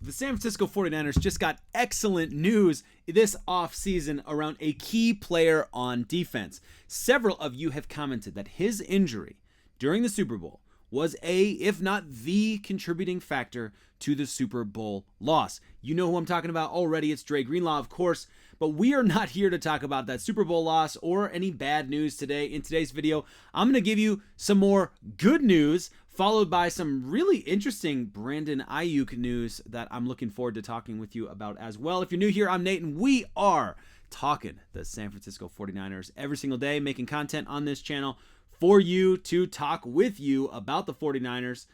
The San Francisco 49ers just got excellent news this offseason around a key player on defense. Several of you have commented that his injury during the Super Bowl was if not the contributing factor to the Super Bowl loss. You know who I'm talking about already. It's Dre Greenlaw, of course. But we are not here to talk about that Super Bowl loss or any bad news today. In today's video, I'm going to give you some more good news, followed by some really interesting Brandon Aiyuk news that I'm looking forward to talking with you about as well. If you're new here, I'm Nate, and we are talking the San Francisco 49ers every single day, making content on this channel for you to talk with you about the 49ers.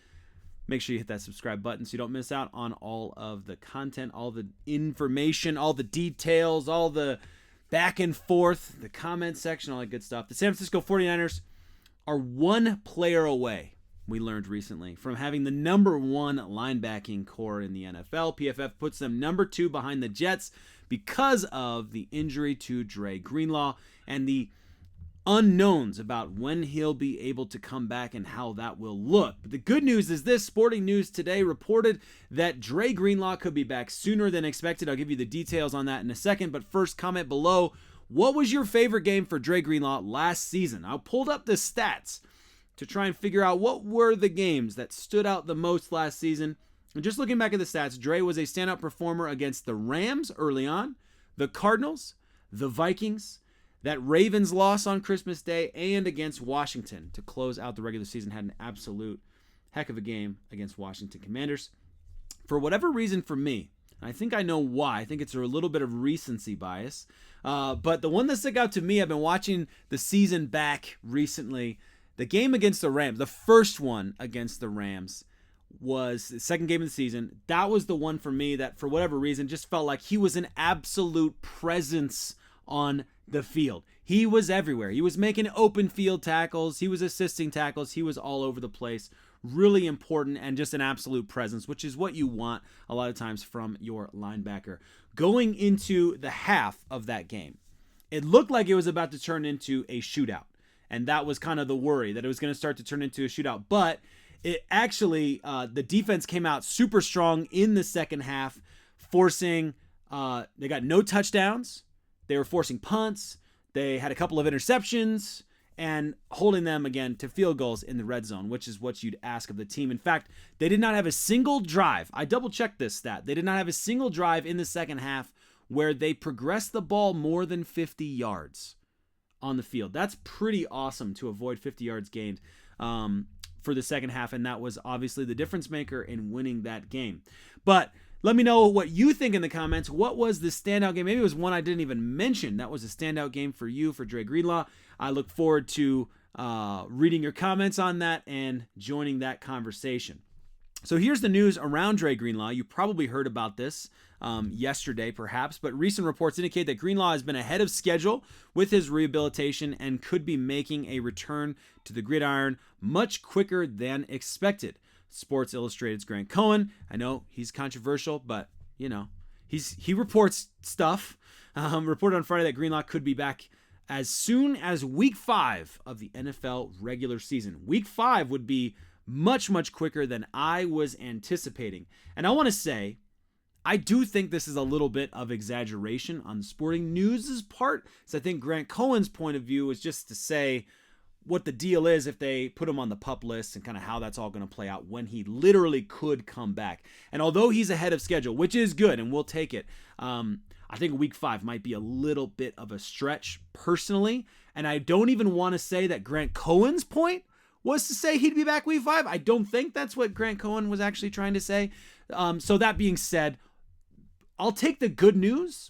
Make sure you hit that subscribe button so you don't miss out on all of the content, all the information, all the details, all the back and forth, the comment section, all that good stuff. The San Francisco 49ers are one player away, we learned recently, from having the number one linebacking core in the NFL. PFF puts them number 2 behind the Jets because of the injury to Dre Greenlaw and the unknowns about when he'll be able to come back and how that will look. But the good news is this: Sporting News today reported that Dre Greenlaw could be back sooner than expected. I'll give you the details on that in a second, but first, comment below, what was your favorite game for Dre Greenlaw last season? I pulled up the stats to try and figure out what were the games that stood out the most last season. And just looking back at the stats, Dre was a standout performer against the Rams early on, the Cardinals, the Vikings, that Ravens loss on Christmas Day, and against Washington to close out the regular season. Had an absolute heck of a game against Washington Commanders. For whatever reason, for me, I think I know why. I think it's a little bit of recency bias. But the one that stuck out to me, I've been watching the season back recently. The game against the Rams, the first one against the Rams, was the second game of the season. That was the one for me that, for whatever reason, just felt like he was an absolute presence on the field. He was everywhere. He was making open field tackles. He was assisting tackles. He was all over the place. Really important and just an absolute presence, which is what you want a lot of times from your linebacker. Going into the half of that game, it looked like it was about to turn into a shootout. And that was kind of the worry, that it was going to start to turn into a shootout. But it actually, the defense came out super strong in the second half, forcing, they got no touchdowns. They were forcing punts. They had a couple of interceptions and holding them again to field goals in the red zone, which is what you'd ask of the team. In fact, they did not have a single drive. I double-checked this stat. They did not have a single drive in the second half where they progressed the ball more than 50 yards on the field. That's pretty awesome to avoid 50 yards gained for the second half, and that was obviously the difference maker in winning that game. But let me know what you think in the comments. What was the standout game? Maybe it was one I didn't even mention. That was a standout game for you, for Dre Greenlaw. I look forward to reading your comments on that and joining that conversation. So here's the news around Dre Greenlaw. You probably heard about this yesterday, perhaps, but recent reports indicate that Greenlaw has been ahead of schedule with his rehabilitation and could be making a return to the gridiron much quicker than expected. Sports Illustrated's Grant Cohen. I know he's controversial, but you know, he reports stuff. Reported on Friday that Greenlaw could be back as soon as week 5 of the NFL regular season. Week 5 would be much, much quicker than I was anticipating. And I want to say, I do think this is a little bit of exaggeration on the Sporting News' part. So I think Grant Cohen's point of view is just to say what the deal is if they put him on the PUP list and kind of how that's all going to play out when he literally could come back. And although he's ahead of schedule, which is good and we'll take it, I think week 5 might be a little bit of a stretch personally. And I don't even want to say that Grant Cohen's point was to say he'd be back week 5. I don't think that's what Grant Cohen was actually trying to say. So that being said, I'll take the good news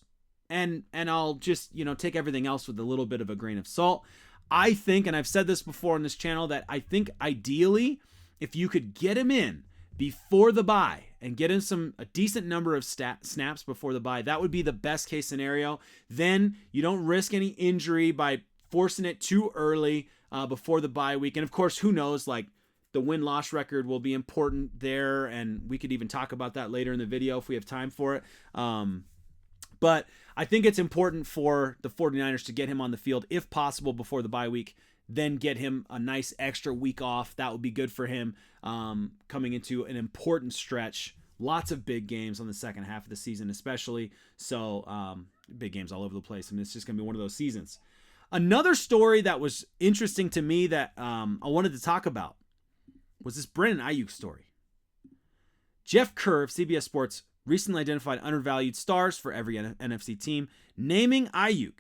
and I'll just, take everything else with a little bit of a grain of salt. I think, and I've said this before on this channel, that I think ideally, if you could get him in before the bye and get him a decent number of snaps before the bye, that would be the best case scenario. Then you don't risk any injury by forcing it too early before the bye week. And of course, who knows, like the win-loss record will be important there, and we could even talk about that later in the video if we have time for it. But I think it's important for the 49ers to get him on the field, if possible, before the bye week, then get him a nice extra week off. That would be good for him coming into an important stretch Lots of big games on the second half of the season, especially. So big games all over the place. I mean, it's just going to be one of those seasons. Another story that was interesting to me that I wanted to talk about was this Brandon Aiyuk story. Jeff Kerr of CBS Sports recently identified undervalued stars for every NFC team, naming Aiyuk.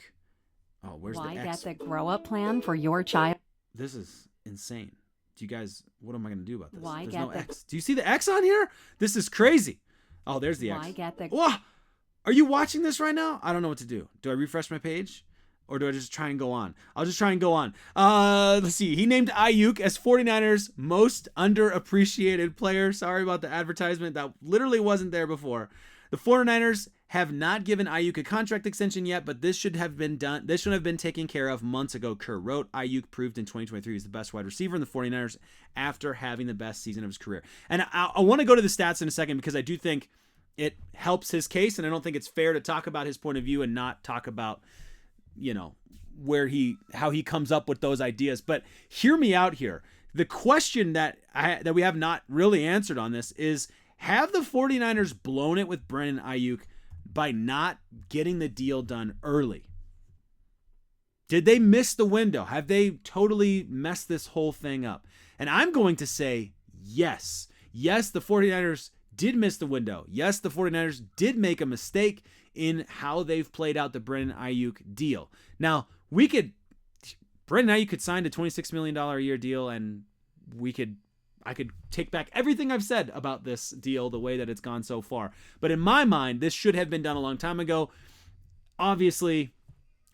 Oh, where's the X? Why get the grow-up plan for your child? This is insane. Do you guys, what am I going to do about this? Why There's get no the... X. Do you see the X on here? This is crazy. Oh, there's the X. Why get the... Whoa! Are you watching this right now? I don't know what to do. Do I refresh my page? Or do I just try and go on? I'll just try and go on. Let's see. He named Aiyuk as 49ers' most underappreciated player. Sorry about the advertisement. That literally wasn't there before. The 49ers have not given Aiyuk a contract extension yet, but this should have been done. This should have been taken care of months ago, Kerr wrote. Aiyuk proved in 2023 he's the best wide receiver in the 49ers after having the best season of his career. And I want to go to the stats in a second because I do think it helps his case, and I don't think it's fair to talk about his point of view and not talk about, you know, how he comes up with those ideas. But hear me out here. The question that we have not really answered on this is, have the 49ers blown it with Brandon Aiyuk by not getting the deal done early? Did they miss the window? Have they totally messed this whole thing up? And I'm going to say yes. Yes, the 49ers did miss the window. Yes, the 49ers did make a mistake in how they've played out the Brandon Aiyuk deal. Now, Brandon Aiyuk could sign a $26 million a year deal, and I could take back everything I've said about this deal, the way that it's gone so far. But in my mind, this should have been done a long time ago. Obviously,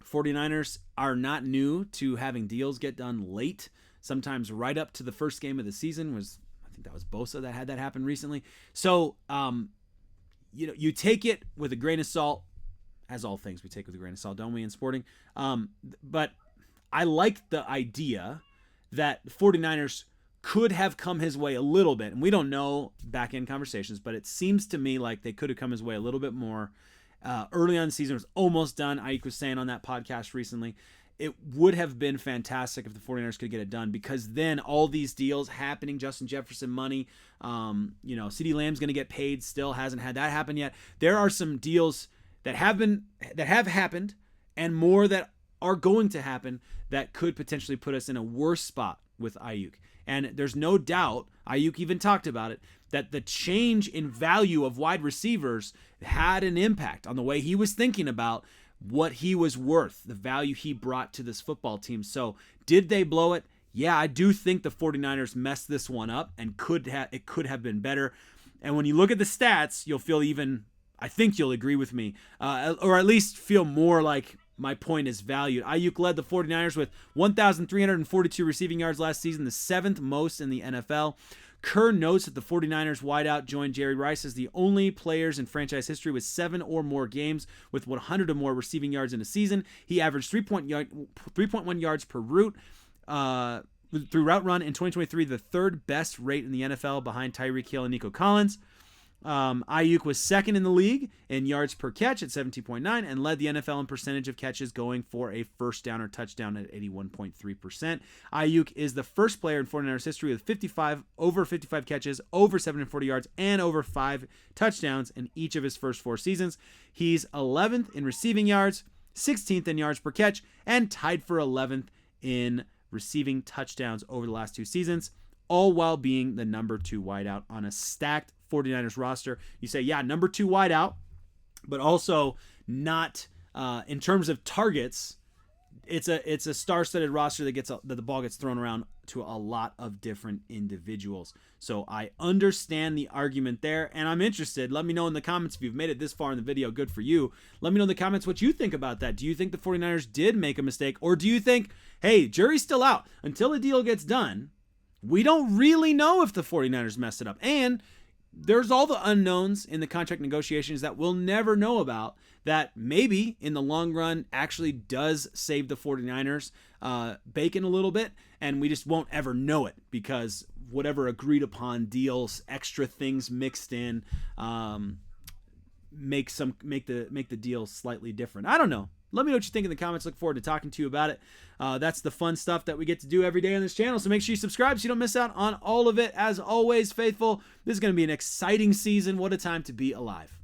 49ers are not new to having deals get done late, sometimes right up to the first game of the season. I think that was Bosa that had that happen recently. So, you take it with a grain of salt, as all things we take with a grain of salt, don't we, in sporting? But I like the idea that the 49ers could have come his way a little bit. And we don't know back-end conversations, but it seems to me like they could have come his way a little bit more. Early on in the season, it was almost done. Aiyuk was saying on that podcast recently, it would have been fantastic if the 49ers could get it done, because then all these deals happening, Justin Jefferson money, CeeDee Lamb's going to get paid, still hasn't had that happen yet. There are some deals that have happened and more that are going to happen that could potentially put us in a worse spot with Aiyuk. And there's no doubt, Aiyuk even talked about it, that the change in value of wide receivers had an impact on the way he was thinking about what he was worth, the value he brought to this football team. So did they blow it? Yeah, I do think the 49ers messed this one up, and it could have been better. And when you look at the stats, you'll feel I think you'll agree with me, or at least feel more like my point is valued. Aiyuk led the 49ers with 1,342 receiving yards last season, the 7th most in the NFL. Kerr notes that the 49ers wideout joined Jerry Rice as the only players in franchise history with 7 or more games with 100 or more receiving yards in a season. He averaged 3.1 yards per route through route run in 2023, the 3rd best rate in the NFL behind Tyreek Hill and Nico Collins. Aiyuk was 2nd in the league in yards per catch at 17.9 and led the NFL in percentage of catches going for a first down or touchdown at 81.3%. Aiyuk is the first player in 49ers history with over 55 catches, over 740 yards, and over 5 touchdowns in each of his first 4 seasons. He's 11th in receiving yards, 16th in yards per catch, and tied for 11th in receiving touchdowns over the last 2 seasons, all while being the number 2 wideout on a stacked 49ers roster. You say, yeah, number 2 wideout, but also not in terms of targets. It's a star-studded roster that the ball gets thrown around to a lot of different individuals. So I understand the argument there, and I'm interested. Let me know in the comments if you've made it this far in the video. Good for you. Let me know in the comments what you think about that. Do you think the 49ers did make a mistake, or do you think, hey, jury's still out until the deal gets done? We don't really know if the 49ers messed it up. And there's all the unknowns in the contract negotiations that we'll never know about, that maybe in the long run actually does save the 49ers bacon a little bit, and we just won't ever know it because whatever agreed upon deals, extra things mixed in, make the deal slightly different. I don't know. Let me know what you think in the comments. Look forward to talking to you about it. That's the fun stuff that we get to do every day on this channel. So make sure you subscribe so you don't miss out on all of it. As always, faithful, this is going to be an exciting season. What a time to be alive.